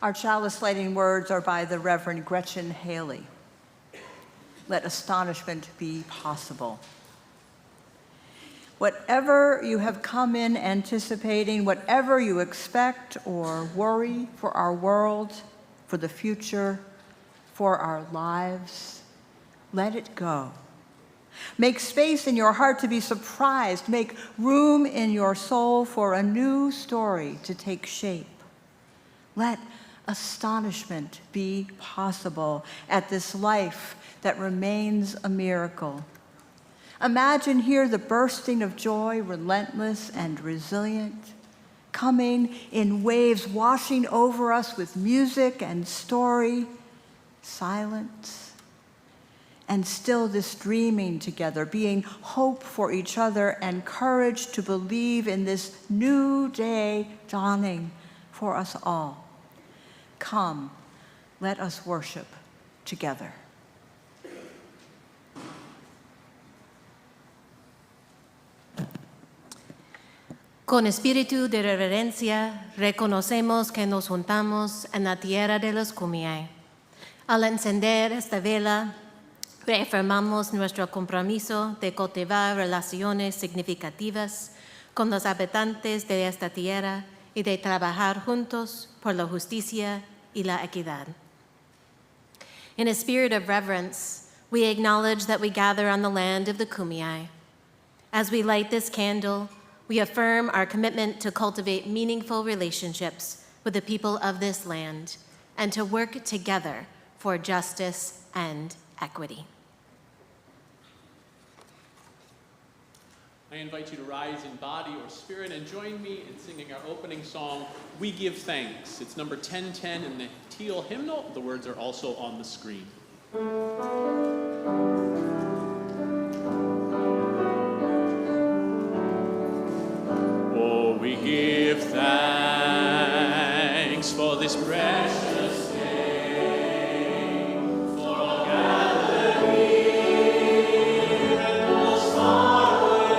Our chalice lighting words are by the Reverend Gretchen Haley. Let astonishment be possible. Whatever you have come in anticipating, whatever you expect or worry for our world, for the future, for our lives, let it go. Make space in your heart to be surprised. Make room in your soul for a new story to take shape. Let astonishment be possible at this life that remains a miracle. Imagine here the bursting of joy, relentless and resilient, coming in waves, washing over us with music and story, silence, and still this dreaming together, being hope for each other and courage to believe in this new day dawning for us all. Come, let us worship together. Con espíritu de reverencia, reconocemos que nos juntamos en la tierra de los Kumeyaay. Al encender esta vela, reafirmamos nuestro compromiso de cultivar relaciones significativas con los habitantes de esta tierra y de trabajar juntos por la justicia y la equidad. In a spirit of reverence, we acknowledge that we gather on the land of the Kumeyaay. As we light this candle, we affirm our commitment to cultivate meaningful relationships with the people of this land and to work together for justice and equity. I invite you to rise in body or spirit and join me in singing our opening song, We Give Thanks. It's number 1010 in the teal hymnal. The words are also on the screen. Oh, we give thanks for this precious day, for all gathered here and most far away,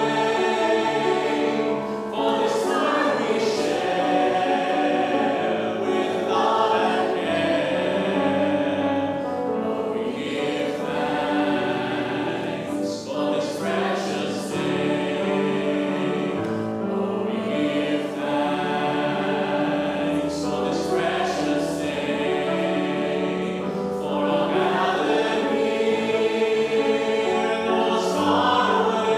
for this time we share with love and care. Oh, we give thanks for this precious day. Oh, we give thanks for this precious day, for all gathered here and those far away,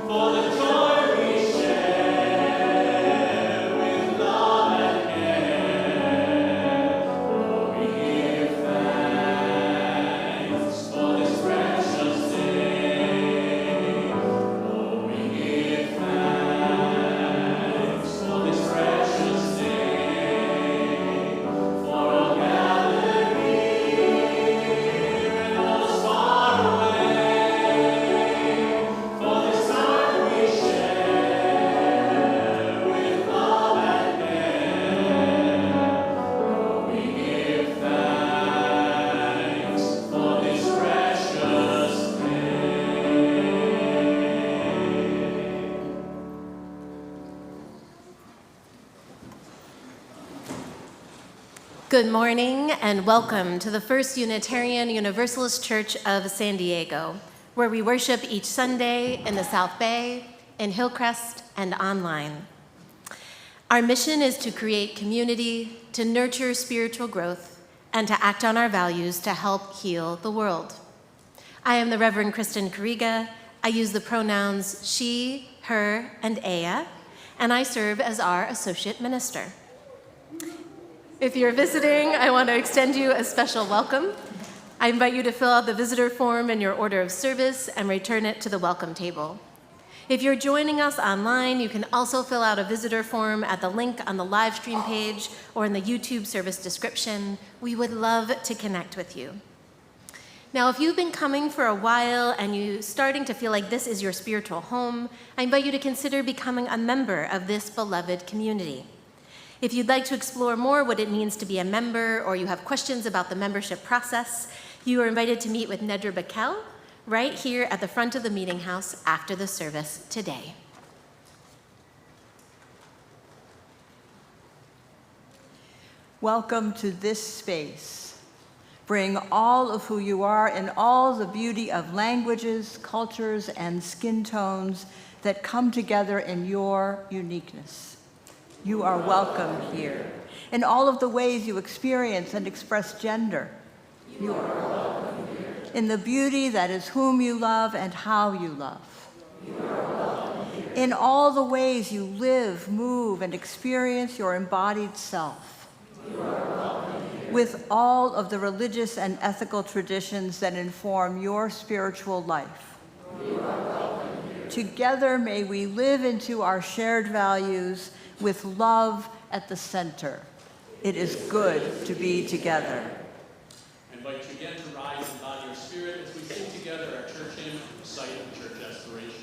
for the joy we share with love and care. Oh, we give thanks for this precious day. Oh, we give thanks for this precious day, for all gathered here and those far away, for this time we share with love and care. Oh, we give thanks for this precious day. Good morning and welcome to the First Unitarian Universalist Church of San Diego, where we worship each Sunday in the South Bay, in Hillcrest, and online. Our mission is to create community, to nurture spiritual growth, and to act on our values to help heal the world. I am the Reverend Kristen Kuriga. I use the pronouns she, her, and Aya, and I serve as our associate minister. If you're visiting, I want to extend you a special welcome. I invite you to fill out the visitor form in your order of service and return it to the welcome table. If you're joining us online, you can also fill out a visitor form at the link on the live stream page or in the YouTube service description. We would love to connect with you. Now, if you've been coming for a while and you're starting to feel like this is your spiritual home, I invite you to consider becoming a member of this beloved community. If you'd like to explore more what it means to be a member, or you have questions about the membership process, you are invited to meet with Nedra Bakel right here at the front of the meeting house after the service today. Welcome to this space. Bring all of who you are and all the beauty of languages, cultures, and skin tones that come together in your uniqueness. You are welcome here. In all of the ways you experience and express gender, you are welcome here. In the beauty that is whom you love and how you love. You are welcome here. In all the ways you live, move, and experience your embodied self. You are welcome here. With all of the religious and ethical traditions that inform your spiritual life. You are welcome here. Together may we live into our shared values with love at the center. It is good to be together. I invite you again to rise and body your spirit as we sing together our church hymn, Site of Church Aspiration.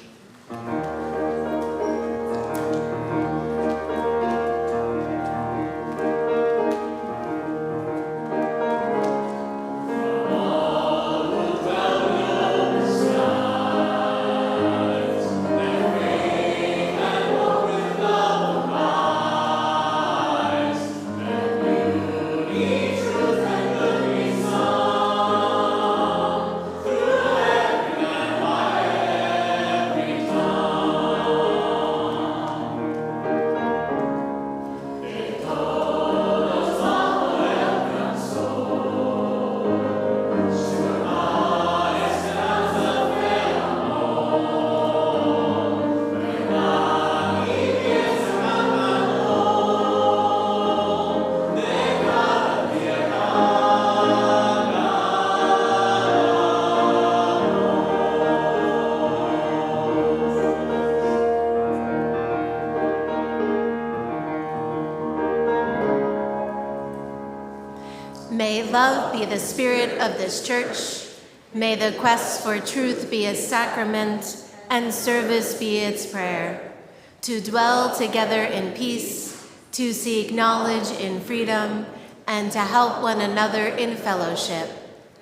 May love be the spirit of this church. May the quest for truth be its sacrament and service be its prayer. To dwell together in peace, to seek knowledge in freedom, and to help one another in fellowship.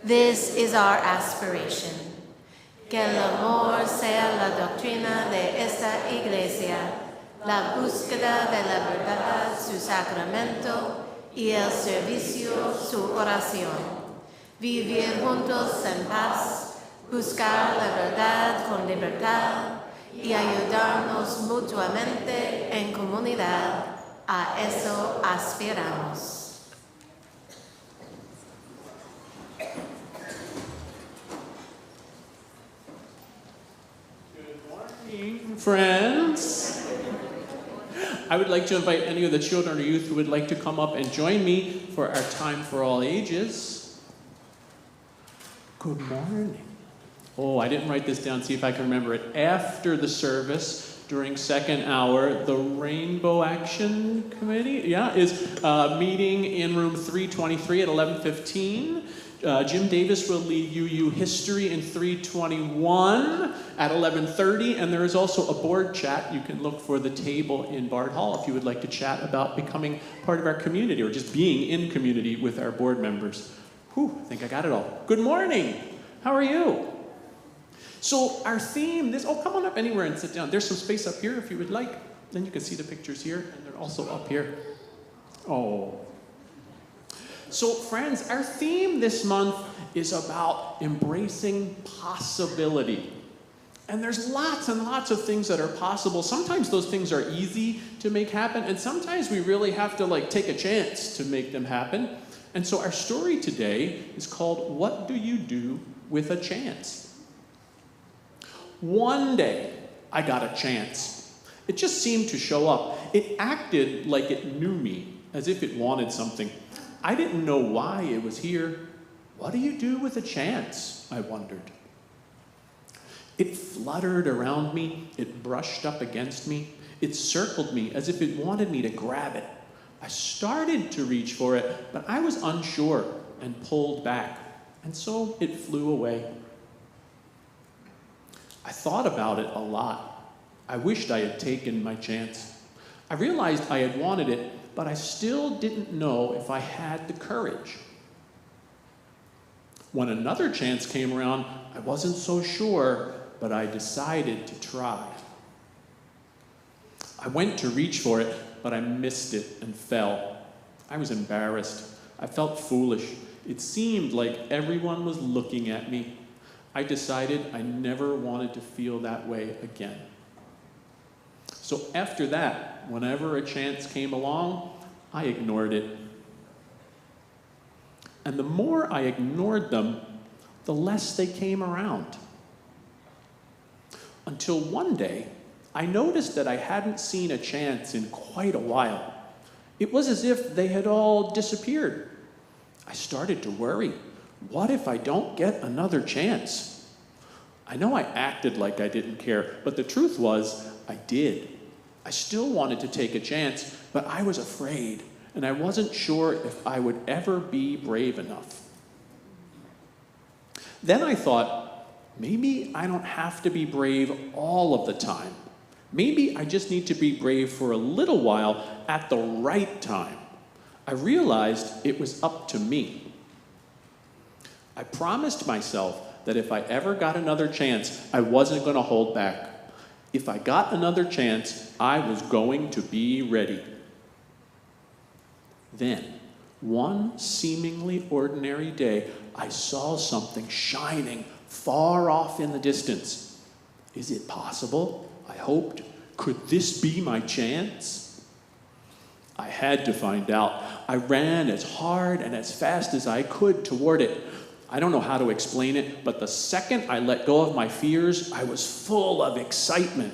This is our aspiration. Que el amor sea la doctrina de esta iglesia, la búsqueda de la verdad, su sacramento, y el servicio, su oración. Vivir juntos en paz, buscar la verdad con libertad y ayudarnos mutuamente en comunidad. A eso aspiramos. Good morning, friends. I would like to invite any of the children or youth who would like to come up and join me for our time for all ages. Good morning. Oh, I didn't write this down, see if I can remember it. After the service, during second hour, the Rainbow Action Committee, is meeting in room 323 at 11:15. Jim Davis will lead UU History in 321 at 11:30, and there is also a board chat. You can look for the table in Bard Hall if you would like to chat about becoming part of our community or just being in community with our board members. Whew, I think I got it all. Good morning. How are you? So our theme, come on up anywhere and sit down. There's some space up here if you would like. Then you can see the pictures here, and they're also up here. Oh. So friends, our theme this month is about embracing possibility. And there's lots and lots of things that are possible. Sometimes those things are easy to make happen, and sometimes we really have to take a chance to make them happen. And so our story today is called, What Do You Do with a Chance? One day, I got a chance. It just seemed to show up. It acted like it knew me, as if it wanted something. I didn't know why it was here. What do you do with a chance? I wondered. It fluttered around me. It brushed up against me. It circled me as if it wanted me to grab it. I started to reach for it, but I was unsure and pulled back, and so it flew away. I thought about it a lot. I wished I had taken my chance. I realized I had wanted it, but I still didn't know if I had the courage. When another chance came around, I wasn't so sure, but I decided to try. I went to reach for it, but I missed it and fell. I was embarrassed. I felt foolish. It seemed like everyone was looking at me. I decided I never wanted to feel that way again. So after that, whenever a chance came along, I ignored it. And the more I ignored them, the less they came around. Until one day, I noticed that I hadn't seen a chance in quite a while. It was as if they had all disappeared. I started to worry. What if I don't get another chance? I know I acted like I didn't care, but the truth was, I did. I still wanted to take a chance, but I was afraid, and I wasn't sure if I would ever be brave enough. Then I thought, maybe I don't have to be brave all of the time. Maybe I just need to be brave for a little while at the right time. I realized it was up to me. I promised myself that if I ever got another chance, I wasn't going to hold back. If I got another chance, I was going to be ready. Then, one seemingly ordinary day, I saw something shining far off in the distance. Is it possible? I hoped. Could this be my chance? I had to find out. I ran as hard and as fast as I could toward it. I don't know how to explain it, but the second I let go of my fears, I was full of excitement.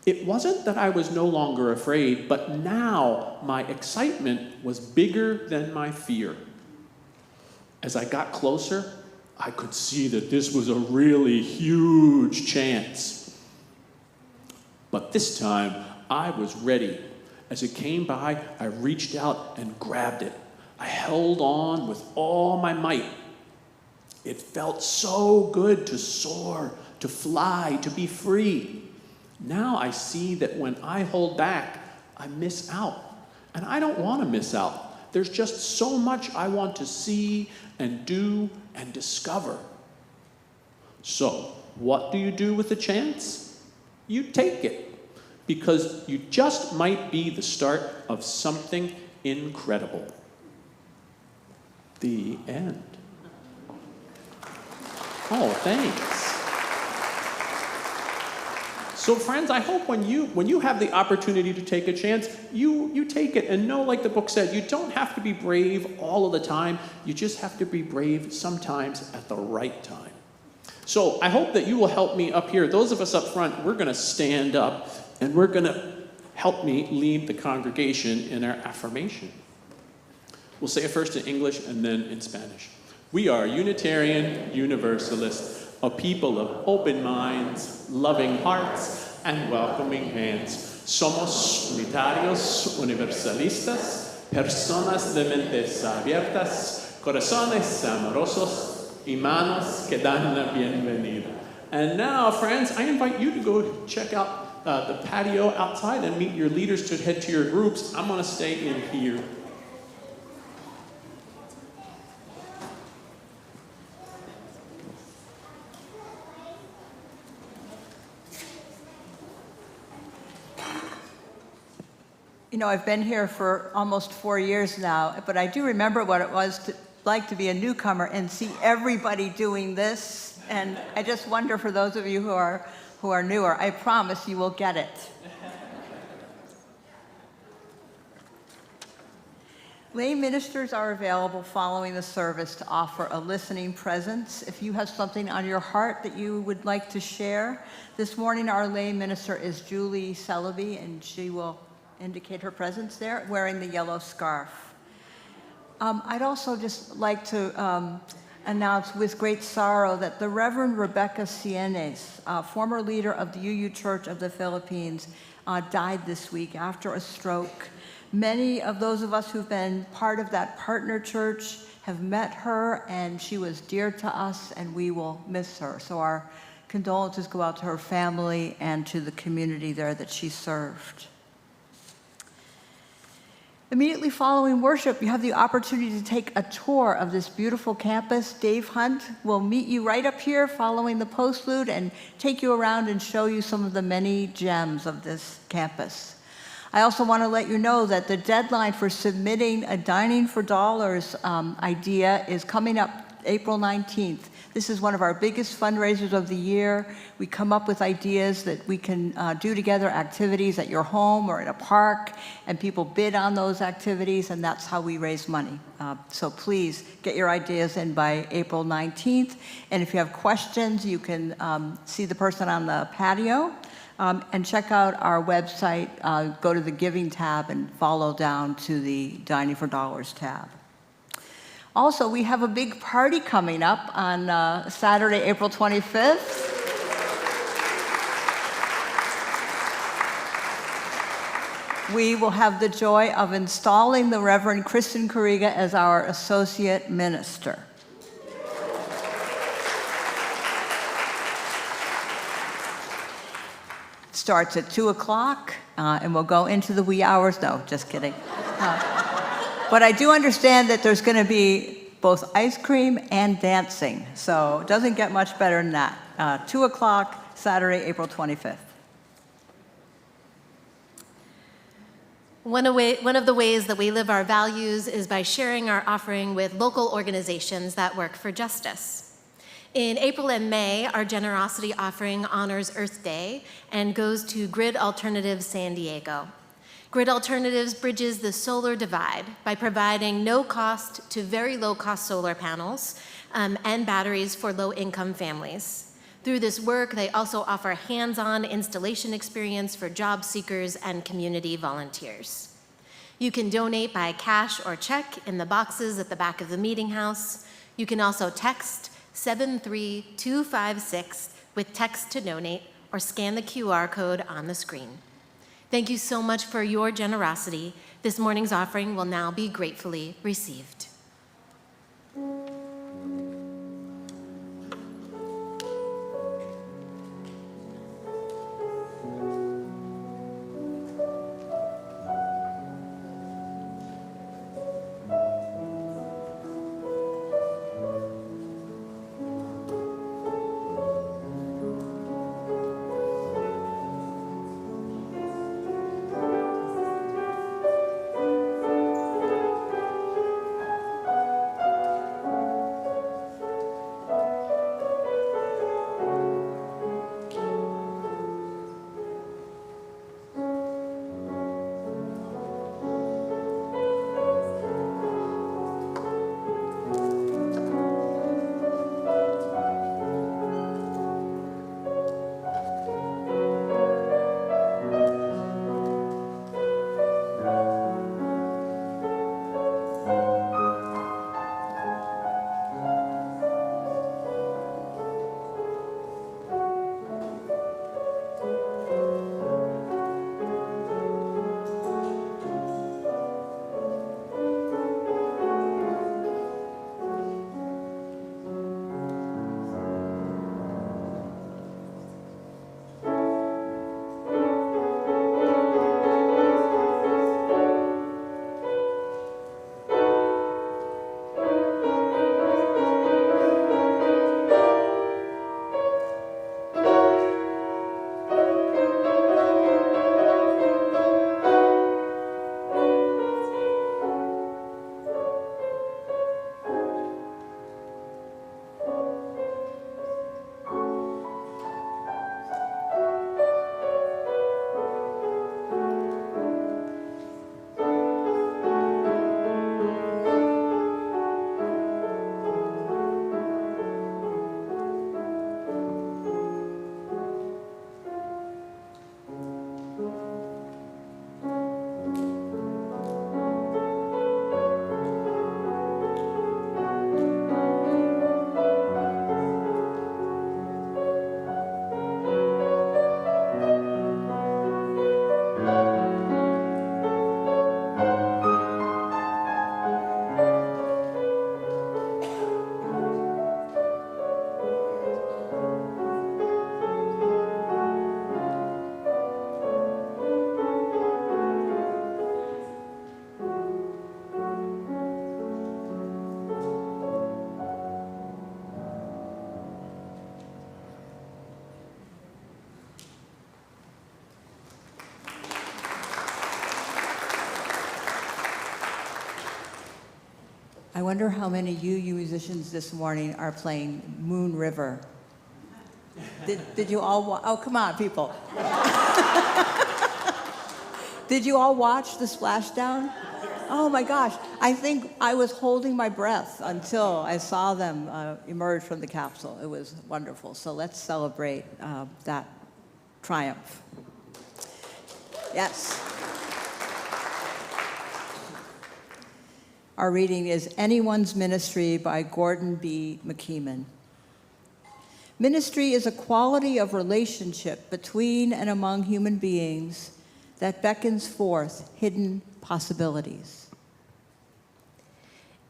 It wasn't that I was no longer afraid, but now my excitement was bigger than my fear. As I got closer, I could see that this was a really huge chance. But this time, I was ready. As it came by, I reached out and grabbed it. I held on with all my might. It felt so good to soar, to fly, to be free. Now I see that when I hold back, I miss out. And I don't want to miss out. There's just so much I want to see and do and discover. So, what do you do with a chance? You take it. Because you just might be the start of something incredible. The end. Oh, thanks. So friends, I hope when you have the opportunity to take a chance, you take it and know, like the book said, you don't have to be brave all of the time. You just have to be brave sometimes at the right time. So I hope that you will help me up here. Those of us up front, we're going to stand up and we're going to help me lead the congregation in our affirmation. We'll say it first in English and then in Spanish. We are Unitarian Universalists, a people of open minds, loving hearts, and welcoming hands. Somos unitarios universalistas, personas de mentes abiertas, corazones amorosos, y manos que dan la bienvenida. And now, friends, I invite you to go check out the patio outside and meet your leaders to head to your groups. I'm going to stay in here. You know, I've been here for almost 4 years now, but I do remember what it was like to be a newcomer and see everybody doing this. And I just wonder, for those of you who are newer, I promise you will get it. Lay ministers are available following the service to offer a listening presence. If you have something on your heart that you would like to share, this morning our lay minister is Julie Sullivan, and she will indicate her presence there, wearing the yellow scarf. I'd also just like to announce with great sorrow that the Reverend Rebecca Sienes, former leader of the UU Church of the Philippines, died this week after a stroke. Many of those of us who've been part of that partner church have met her, and she was dear to us, and we will miss her. So our condolences go out to her family and to the community there that she served. Immediately following worship, you have the opportunity to take a tour of this beautiful campus. Dave Hunt will meet you right up here following the postlude and take you around and show you some of the many gems of this campus. I also want to let you know that the deadline for submitting a Dining for Dollars idea is coming up April 19th. This is one of our biggest fundraisers of the year. We come up with ideas that we can do together, activities at your home or in a park, and people bid on those activities, and that's how we raise money. So please get your ideas in by April 19th. And if you have questions, you can see the person on the patio and check out our website. Go to the Giving tab and follow down to the Dining for Dollars tab. Also, we have a big party coming up on Saturday, April 25th. We will have the joy of installing the Reverend Kristen Kuriga as our associate minister. It starts at 2 o'clock, and we'll go into the wee hours. No, just kidding. But I do understand that there's going to be both ice cream and dancing, so it doesn't get much better than that. 2 o'clock, Saturday, April 25th. One of the ways that we live our values is by sharing our offering with local organizations that work for justice. In April and May, our generosity offering honors Earth Day and goes to Grid Alternatives San Diego. Grid Alternatives bridges the solar divide by providing no-cost to very low-cost solar panels and batteries for low-income families. Through this work, they also offer hands-on installation experience for job seekers and community volunteers. You can donate by cash or check in the boxes at the back of the meeting house. You can also text 73256 with text to donate or scan the QR code on the screen. Thank you so much for your generosity. This morning's offering will now be gratefully received. wonder how many you musicians this morning are playing Moon River. Did you all oh, come on, people. Did you all watch the splashdown? Oh my gosh, I think I was holding my breath until I saw them emerge from the capsule. It was wonderful. So let's celebrate that triumph. Yes. Our reading is Anyone's Ministry by Gordon B. McKeeman. Ministry is a quality of relationship between and among human beings that beckons forth hidden possibilities.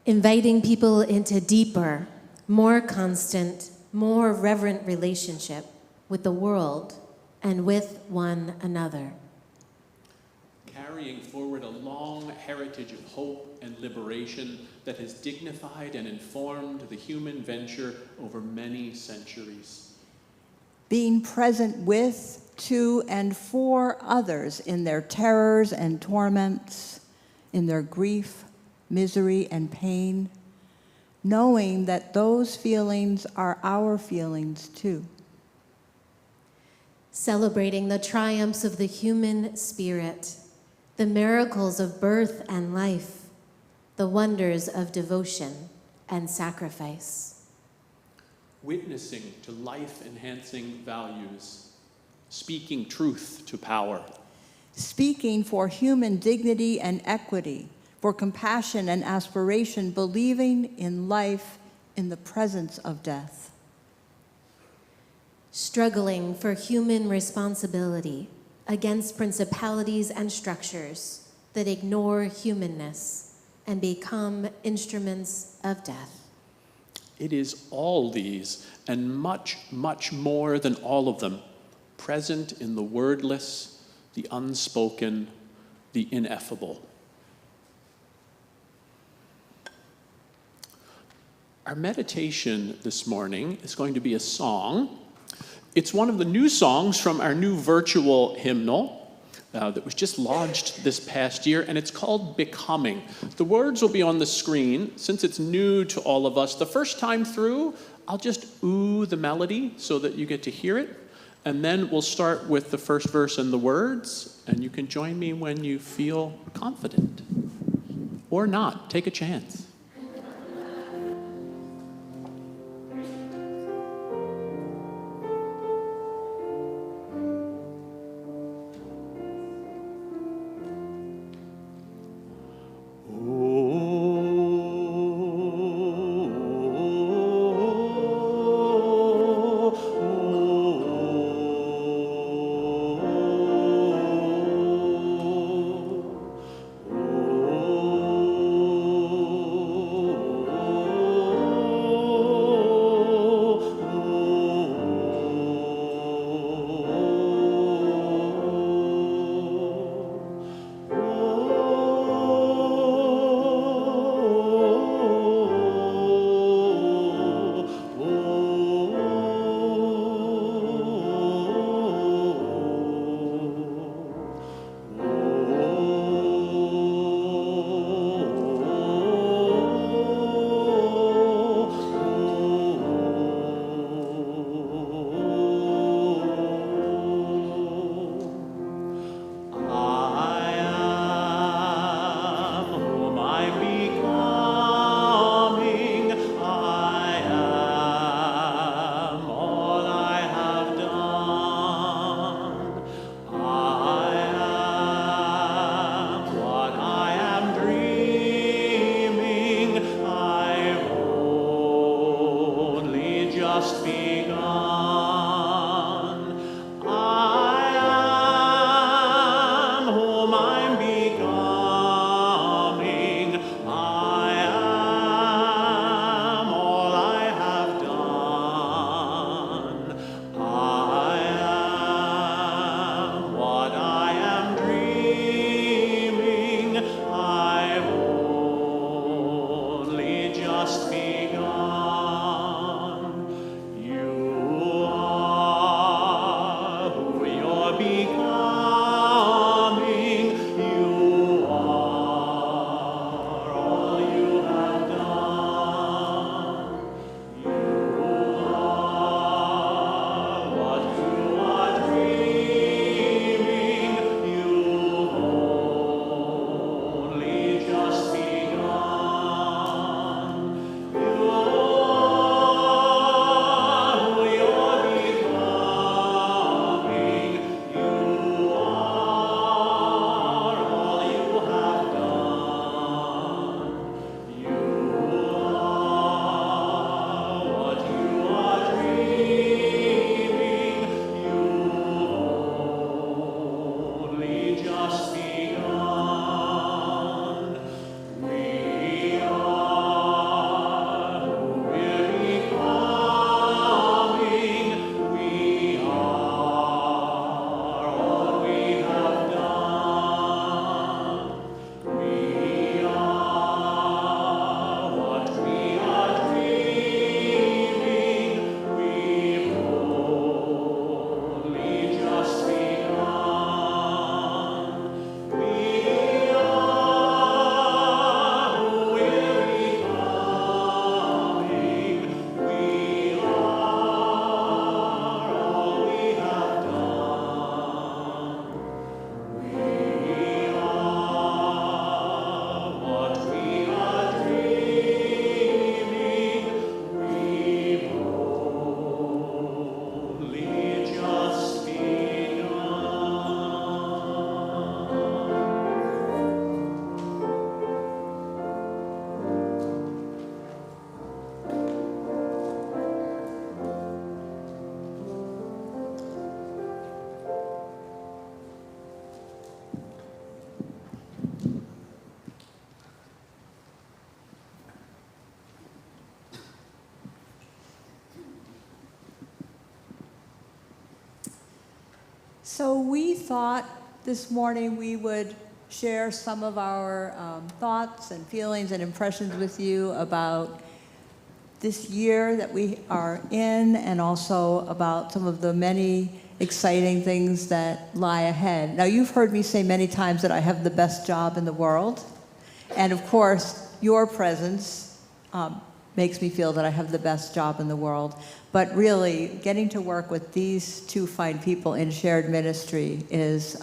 Inviting people into deeper, more constant, more reverent relationship with the world and with one another. Carrying forward a long heritage of hope and liberation that has dignified and informed the human venture over many centuries. Being present with, to, and for others in their terrors and torments, in their grief, misery, and pain, knowing that those feelings are our feelings too. Celebrating the triumphs of the human spirit, the miracles of birth and life, the wonders of devotion and sacrifice. Witnessing to life-enhancing values, speaking truth to power. Speaking for human dignity and equity, for compassion and aspiration, believing in life in the presence of death. Struggling for human responsibility against principalities and structures that ignore humanness and become instruments of death. It is all these, and much, much more than all of them, present in the wordless, the unspoken, the ineffable. Our meditation this morning is going to be a song. It's one of the new songs from our new virtual hymnal that was just launched this past year, and it's called Becoming. The words will be on the screen. Since it's new to all of us, the first time through, I'll just ooh the melody so that you get to hear it, and then we'll start with the first verse and the words, and you can join me when you feel confident. Or not. Take a chance. So we thought this morning we would share some of our thoughts and feelings and impressions with you about this year that we are in, and also about some of the many exciting things that lie ahead. Now, you've heard me say many times that I have the best job in the world, and of course, your presence makes me feel that I have the best job in the world. But really, getting to work with these two fine people in shared ministry is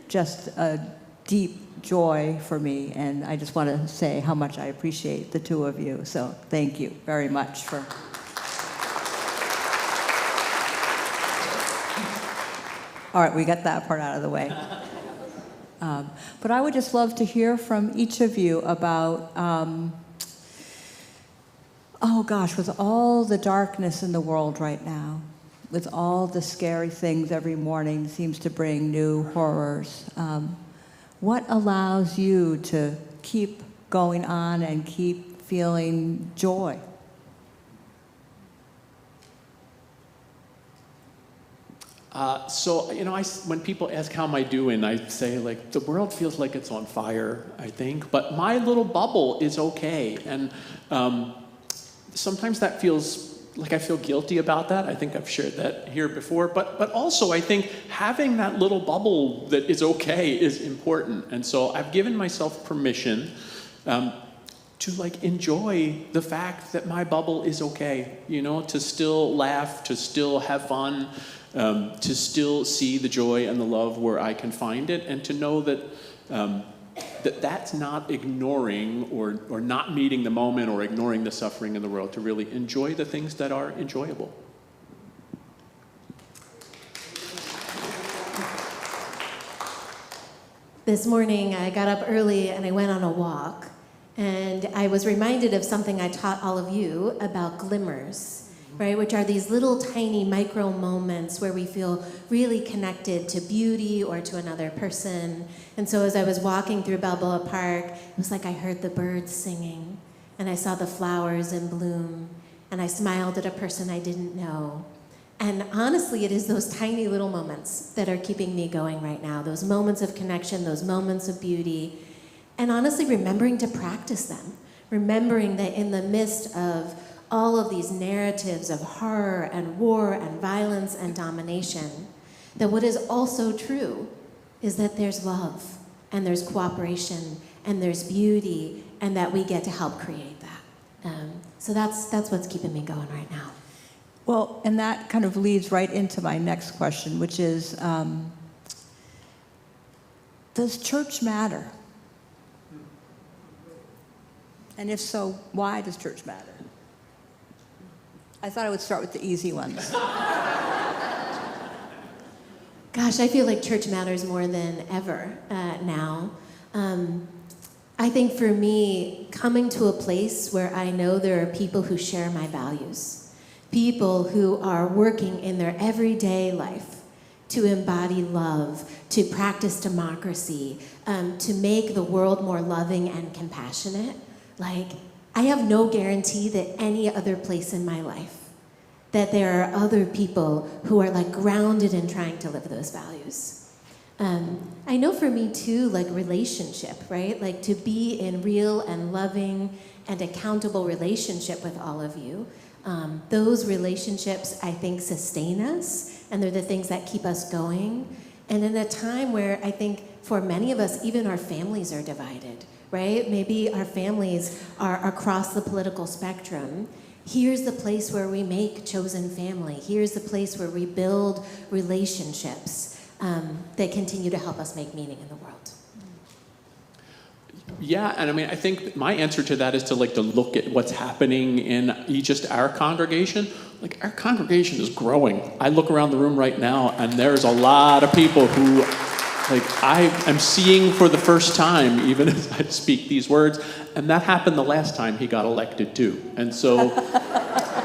just a deep joy for me, and I just want to say how much I appreciate the two of you. So thank you very much for... All right, we got that part out of the way. But I would just love to hear from each of you about, oh gosh, with all the darkness in the world right now, with all the scary things every morning seems to bring new horrors, what allows you to keep going on and keep feeling joy? So, when people ask how am I doing, I say, like, the world feels like it's on fire, I think, but my little bubble is okay. And sometimes that feels like I feel guilty about that. I think I've shared that here before. But also, I think having that little bubble that is okay is important. And so I've given myself permission to enjoy the fact that my bubble is okay, to still laugh, to still have fun, to still see the joy and the love where I can find it, and to know that that's not ignoring or not meeting the moment or ignoring the suffering in the world, to really enjoy the things that are enjoyable. This morning, I got up early and I went on a walk, and I was reminded of something I taught all of you about glimmers, right? Which are these little tiny micro moments where we feel really connected to beauty or to another person. And so as I was walking through Balboa Park, it was like I heard the birds singing, and I saw the flowers in bloom, and I smiled at a person I didn't know. And honestly, it is those tiny little moments that are keeping me going right now, those moments of connection, those moments of beauty, and honestly remembering to practice them, remembering that in the midst of all of these narratives of horror and war and violence and domination, that what is also true is that there's love and there's cooperation and there's beauty, and that we get to help create that. So that's what's keeping me going right now. Well, and that kind of leads right into my next question, which is, does church matter? And if so, why does church matter? I thought I would start with the easy ones. Gosh, I feel like church matters more than ever now. I think for me, coming to a place where I know there are people who share my values, people who are working in their everyday life to embody love, to practice democracy, to make the world more loving and compassionate. I have no guarantee that any other place in my life that there are other people who are grounded in trying to live those values. I know for me too, relationship, right? To be in real and loving and accountable relationship with all of you. Those relationships, I think, sustain us, and they're the things that keep us going. And in a time where I think for many of us, even our families are divided, right? Maybe our families are across the political spectrum. Here's the place where we make chosen family. Here's the place where we build relationships that continue to help us make meaning in the world. Yeah, and I think my answer to that is to look at what's happening in just our congregation. Our congregation is growing. I look around the room right now, and there's a lot of people who I am seeing for the first time, even as I speak these words, and that happened the last time he got elected too. And so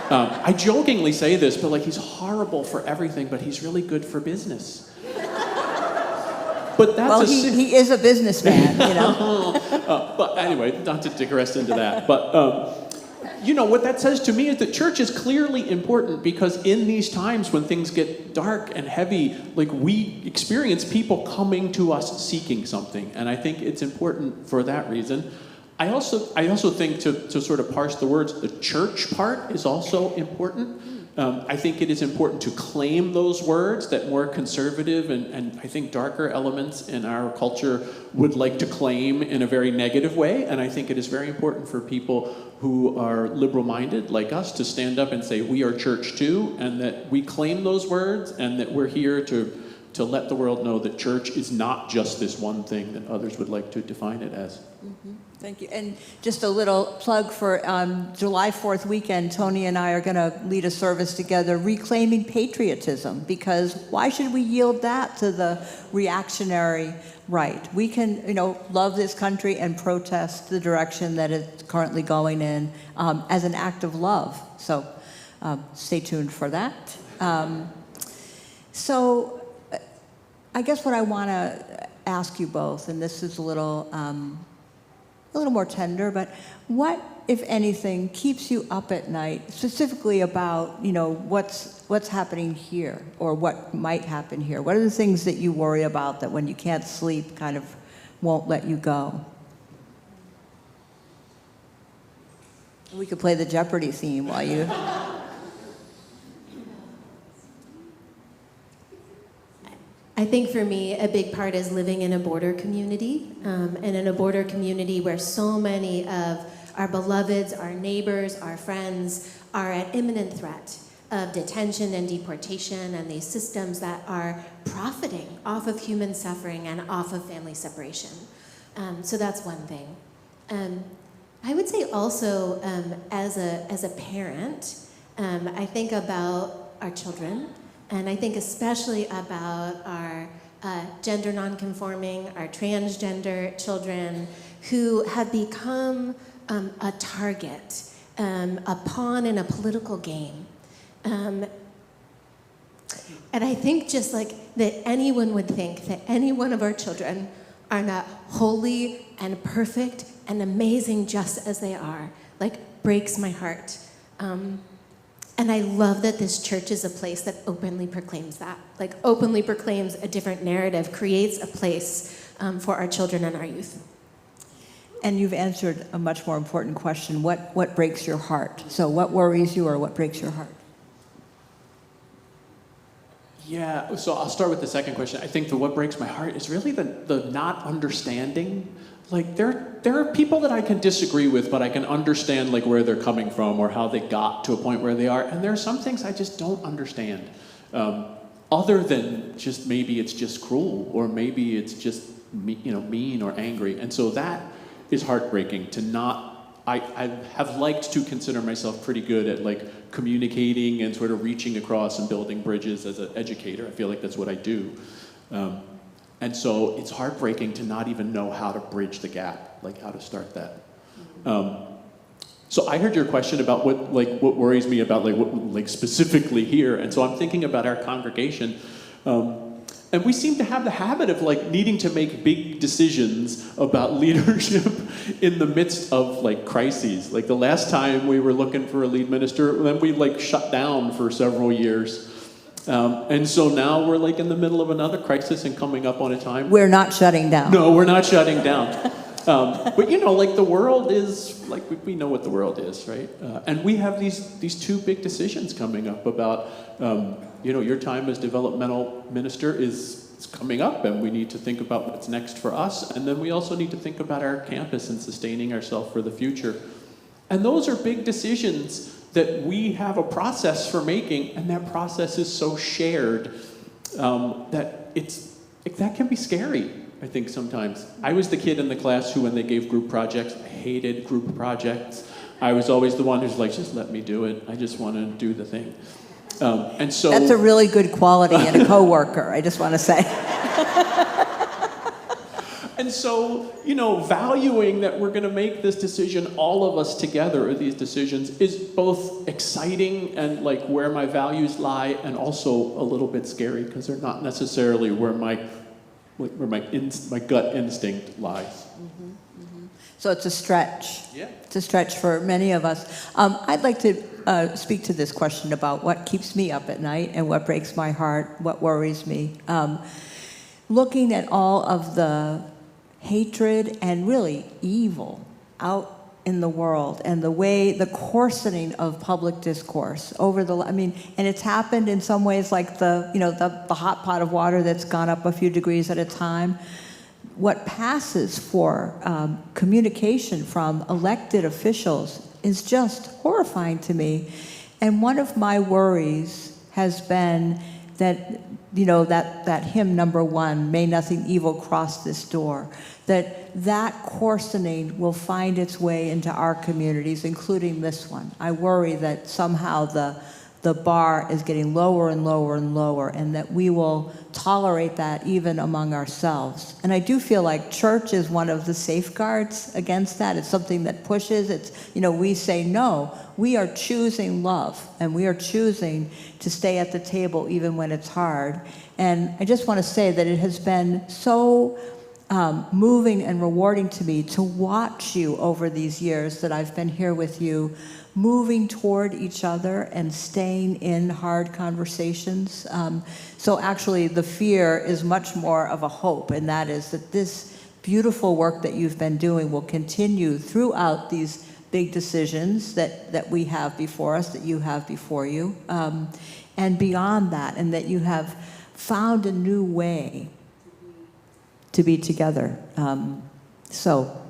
I jokingly say this, but he's horrible for everything, but he's really good for business. But that's he is a businessman, But anyway, not to digress into that. But what that says to me is that church is clearly important, because in these times when things get dark and heavy, like, we experience people coming to us seeking something. And I think it's important for that reason. I also think, to sort of parse the words, the church part is also important. I think it is important to claim those words that more conservative and I think darker elements in our culture would like to claim in a very negative way. And I think it is very important for people who are liberal-minded like us to stand up and say, we are church too, and that we claim those words, and that we're here to let the world know that church is not just this one thing that others would like to define it as. Mm-hmm. Thank you. And just a little plug for July 4th weekend, Tony and I are going to lead a service together, reclaiming patriotism, because why should we yield that to the reactionary right? We can, love this country and protest the direction that it's currently going in as an act of love. So stay tuned for that. So I guess what I want to ask you both, and this is a little more tender, but what, if anything, keeps you up at night, specifically about, what's happening here, or what might happen here? What are the things that you worry about that when you can't sleep kind of won't let you go? We could play the Jeopardy theme while you... I think for me, a big part is living in a border community, and in a border community where so many of our beloveds, our neighbors, our friends are at imminent threat of detention and deportation, and these systems that are profiting off of human suffering and off of family separation. So that's one thing. I would say also, as a parent, I think about our children. And I think especially about our gender nonconforming, our transgender children who have become a target, a pawn in a political game. And I think just like that anyone would think that any one of our children are not holy and perfect and amazing just as they are, like, breaks my heart. And I love that this church is a place that openly proclaims that, like openly proclaims a different narrative, creates a place for our children and our youth. And you've answered a much more important question. What breaks your heart? So what worries you, or what breaks your heart? Yeah, so I'll start with the second question. I think the what breaks my heart is really the not understanding. Like, there are people that I can disagree with, but I can understand, like, where they're coming from or how they got to a point where they are. And there are some things I just don't understand, other than just maybe it's just cruel, or maybe it's just mean or angry. And so that is heartbreaking to not. I have liked to consider myself pretty good at, like, communicating and sort of reaching across and building bridges as an educator. I feel like that's what I do. And so it's heartbreaking to not even know how to bridge the gap, like how to start that. So I heard your question about what worries me about, what specifically here. And so I'm thinking about our congregation. And we seem to have the habit of, needing to make big decisions about leadership in the midst of, crises. Like, the last time we were looking for a lead minister, then we, shut down for several years. And so now we're, in the middle of another crisis and coming up on a time. We're not shutting down. No, we're not shutting down. But, the world is, we know what the world is, right? And we have these two big decisions coming up about, your time as developmental minister is coming up, and we need to think about what's next for us. And then we also need to think about our campus and sustaining ourselves for the future. And those are big decisions that we have a process for making, and that process is so shared that that can be scary, I think, sometimes. I was the kid in the class who, when they gave group projects, I hated group projects. I was always the one who's like, just let me do it. I just want to do the thing. And so that's a really good quality in a coworker, I just want to say. And so, valuing that we're going to make this decision, all of us together, or these decisions, is both exciting and where my values lie, and also a little bit scary, because they're not necessarily where my gut instinct lies. Mm-hmm, mm-hmm. So it's a stretch. Yeah. It's a stretch for many of us. I'd like to speak to this question about what keeps me up at night and what breaks my heart, what worries me. Looking at all of the hatred and really evil out in the world and the coarsening of public discourse over and it's happened in some ways like the hot pot of water that's gone up a few degrees at a time. What passes for communication from elected officials is just horrifying to me. And one of my worries has been that, that hymn number 1, may nothing evil cross this door, that coarsening will find its way into our communities, including this one. I worry that somehow the bar is getting lower and lower and lower, and that we will tolerate that even among ourselves. And I do feel like church is one of the safeguards against that. It's something that pushes. We say no. We are choosing love, and we are choosing to stay at the table even when it's hard. And I just want to say that it has been so moving and rewarding to me to watch you over these years that I've been here with you, moving toward each other and staying in hard conversations. So actually the fear is much more of a hope, and that is that this beautiful work that you've been doing will continue throughout these big decisions that we have before us, that you have before you, and beyond that, and that you have found a new way to be together. So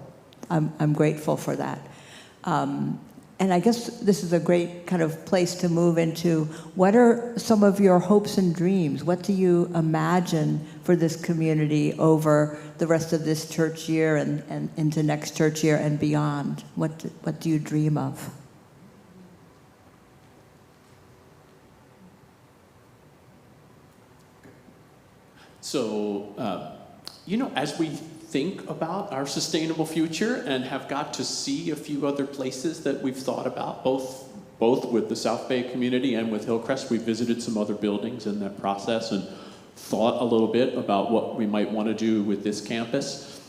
I'm grateful for that. And I guess this is a great kind of place to move into what are some of your hopes and dreams? What do you imagine for this community over the rest of this church year and into next church year and beyond? What do you dream of? So, as we think about our sustainable future and have got to see a few other places that we've thought about, both with the South Bay community and with Hillcrest, we visited some other buildings in that process and thought a little bit about what we might want to do with this campus.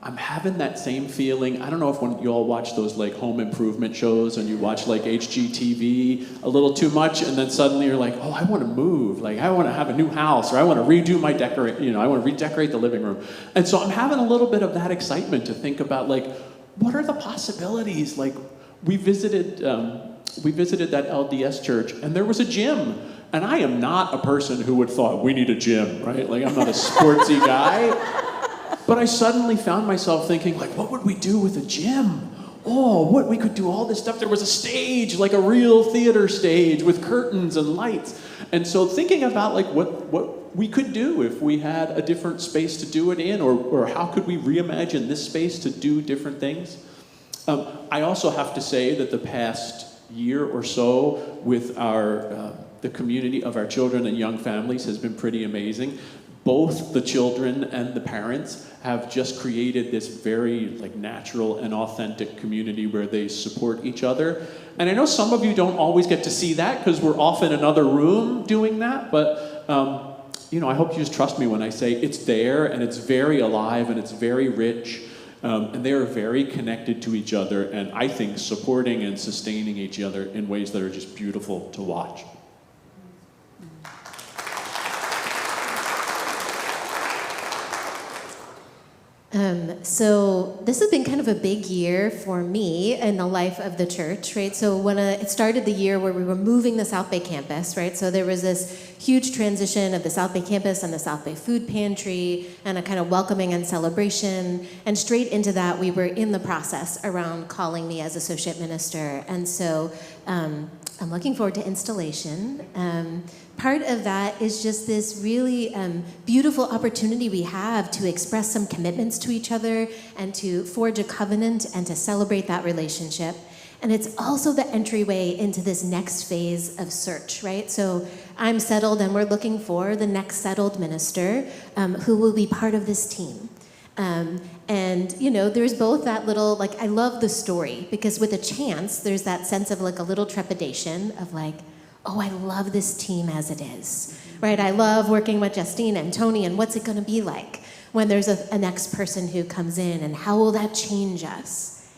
I'm having that same feeling. I don't know if when you all watch those like home improvement shows and you watch like HGTV a little too much, and then suddenly you're like, oh, I want to move. Like I want to have a new house, or I want to redo my I want to redecorate the living room. And so I'm having a little bit of that excitement to think about like, what are the possibilities? Like we visited that LDS church and there was a gym. And I am not a person who would thought we need a gym, right? Like I'm not a sportsy guy. But I suddenly found myself thinking, like, what would we do with a gym? Oh, we could do all this stuff. There was a stage, like a real theater stage with curtains and lights. And so thinking about like what we could do if we had a different space to do it in, or how could we reimagine this space to do different things? I also have to say that the past year or so with the community of our children and young families has been pretty amazing. Both the children and the parents have just created this very like natural and authentic community where they support each other. And I know some of you don't always get to see that because we're off in another room doing that, but I hope you just trust me when I say it's there and it's very alive and it's very rich, and they are very connected to each other, and I think supporting and sustaining each other in ways that are just beautiful to watch. So this has been kind of a big year for me in the life of the church, right? So when it started the year where we were moving the South Bay campus, right? So there was this huge transition of the South Bay campus and the South Bay food pantry and a kind of welcoming and celebration. And straight into that, we were in the process around calling me as associate minister. And so I'm looking forward to installation. Part of that is just this really beautiful opportunity we have to express some commitments to each other and to forge a covenant and to celebrate that relationship. And it's also the entryway into this next phase of search, right? So I'm settled and we're looking for the next settled minister who will be part of this team. And there's both that little, like, I love the story because with a chance, there's that sense of like a little trepidation of like, oh, I love this team as it is, right? I love working with Justine and Tony and what's it gonna be like? when there's a next person who comes in, and how will that change us?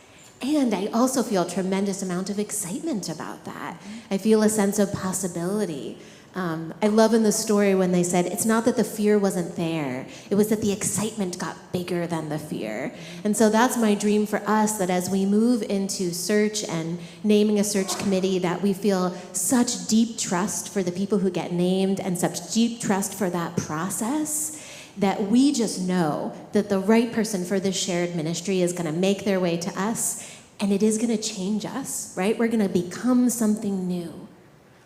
And I also feel a tremendous amount of excitement about that. I feel a sense of possibility. I love in the story when they said, it's not that the fear wasn't there, it was that the excitement got bigger than the fear. And so that's my dream for us, that as we move into search and naming a search committee, that we feel such deep trust for the people who get named and such deep trust for that process, that we just know that the right person for this shared ministry is going to make their way to us, and it is going to change us, right? We're going to become something new.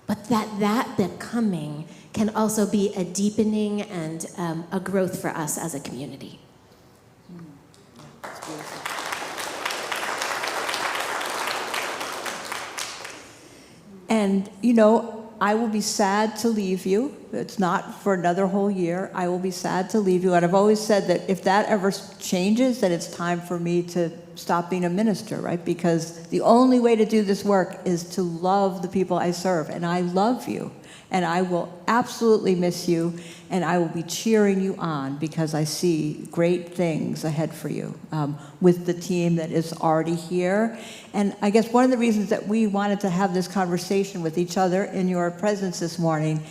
But that becoming can also be a deepening and a growth for us as a community. That's beautiful. And, I will be sad to leave you. It's not for another whole year. I will be sad to leave you. And I've always said that if that ever changes, then it's time for me to stop being a minister, right? Because the only way to do this work is to love the people I serve. And I love you. And I will absolutely miss you. And I will be cheering you on because I see great things ahead for you with the team that is already here. And I guess one of the reasons that we wanted to have this conversation with each other in your presence this morning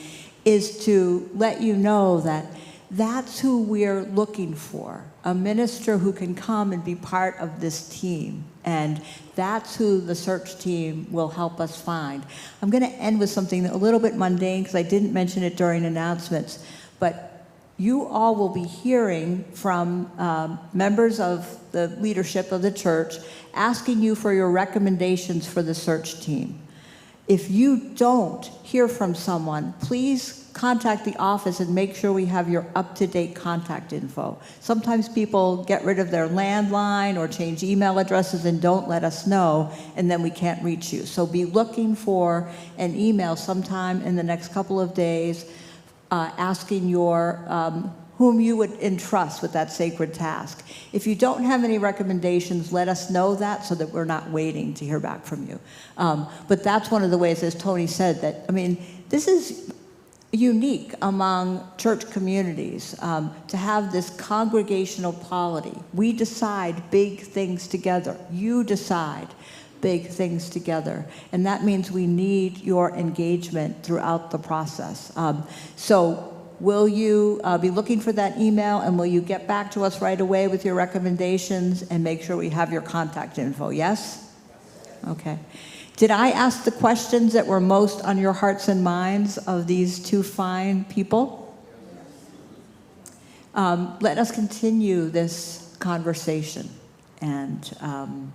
is to let you know that that's who we're looking for, a minister who can come and be part of this team. And that's who the search team will help us find. I'm going to end with something a little bit mundane because I didn't mention it during announcements, but you all will be hearing from members of the leadership of the church asking you for your recommendations for the search team. If you don't hear from someone, please contact the office and make sure we have your up-to-date contact info. Sometimes people get rid of their landline or change email addresses and don't let us know, and then we can't reach you. So be looking for an email sometime in the next couple of days asking your whom you would entrust with that sacred task. If you don't have any recommendations, let us know that so that we're not waiting to hear back from you. But that's one of the ways, as Tony said, that, this is unique among church communities to have this congregational polity. We decide big things together. You decide big things together. And that means we need your engagement throughout the process. So will you be looking for that email, and will you get back to us right away with your recommendations and make sure we have your contact info? Yes? Okay. Did I ask the questions that were most on your hearts and minds of these two fine people? Let us continue this conversation. And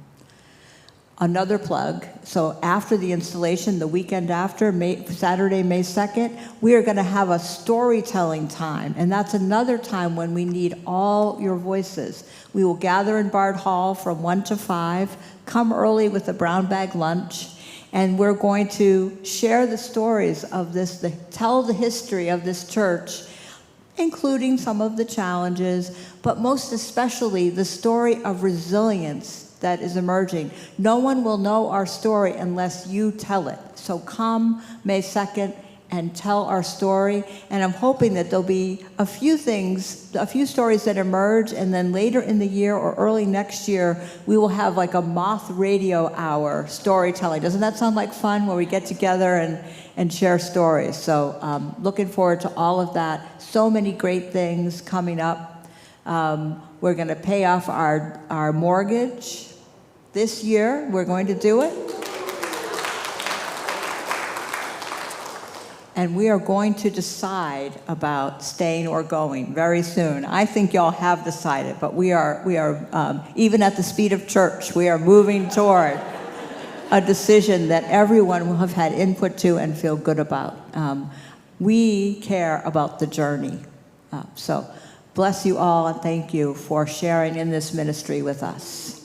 another plug, so after the installation, the weekend after, Saturday, May 2nd, we are going to have a storytelling time. And that's another time when we need all your voices. We will gather in Bard Hall from 1 to 5, come early with a brown bag lunch, and we're going to share the stories of this, tell the history of this church, including some of the challenges, but most especially the story of resilience that is emerging. No one will know our story unless you tell it. So come May 2nd and tell our story. And I'm hoping that there'll be a few stories that emerge, and then later in the year or early next year, we will have like a moth radio hour storytelling. Doesn't that sound like fun, where we get together and share stories? So looking forward to all of that. So many great things coming up. We're going to pay off our mortgage this year. We're going to do it. And we are going to decide about staying or going very soon. I think y'all have decided, but we are even at the speed of church, we are moving toward a decision that everyone will have had input to and feel good about. We care about the journey. So bless you all, and thank you for sharing in this ministry with us.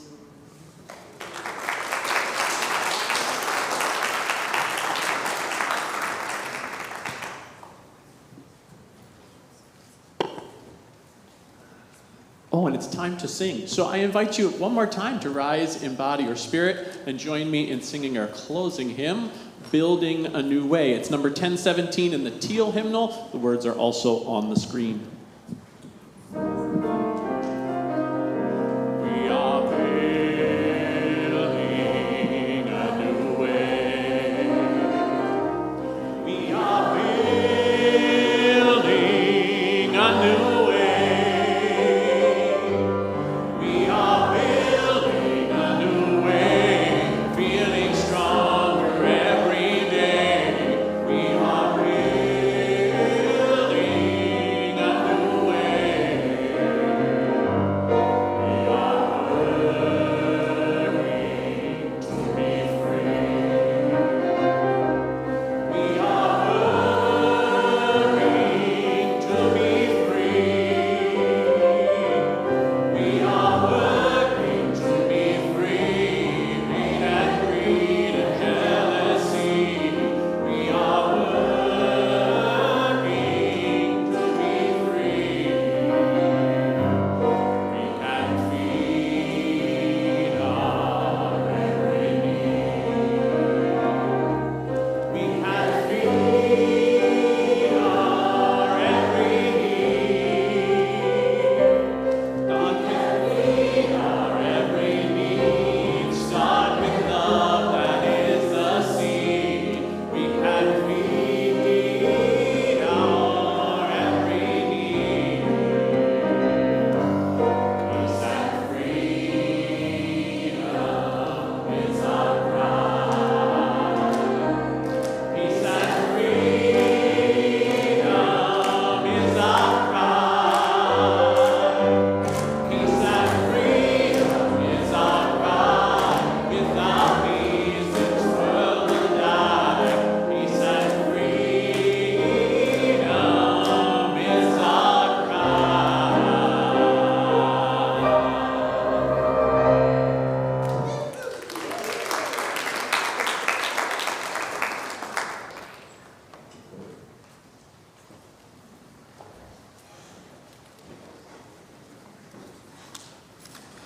Oh, and it's time to sing. So I invite you one more time to rise in body or spirit and join me in singing our closing hymn, Building a New Way. It's number 1017 in the teal hymnal. The words are also on the screen.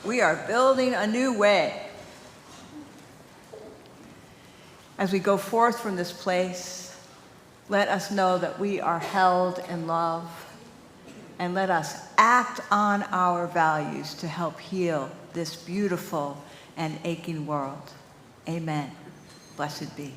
We are building a new way. As we go forth from this place, let us know that we are held in love, and let us act on our values to help heal this beautiful and aching world. Amen. Blessed be.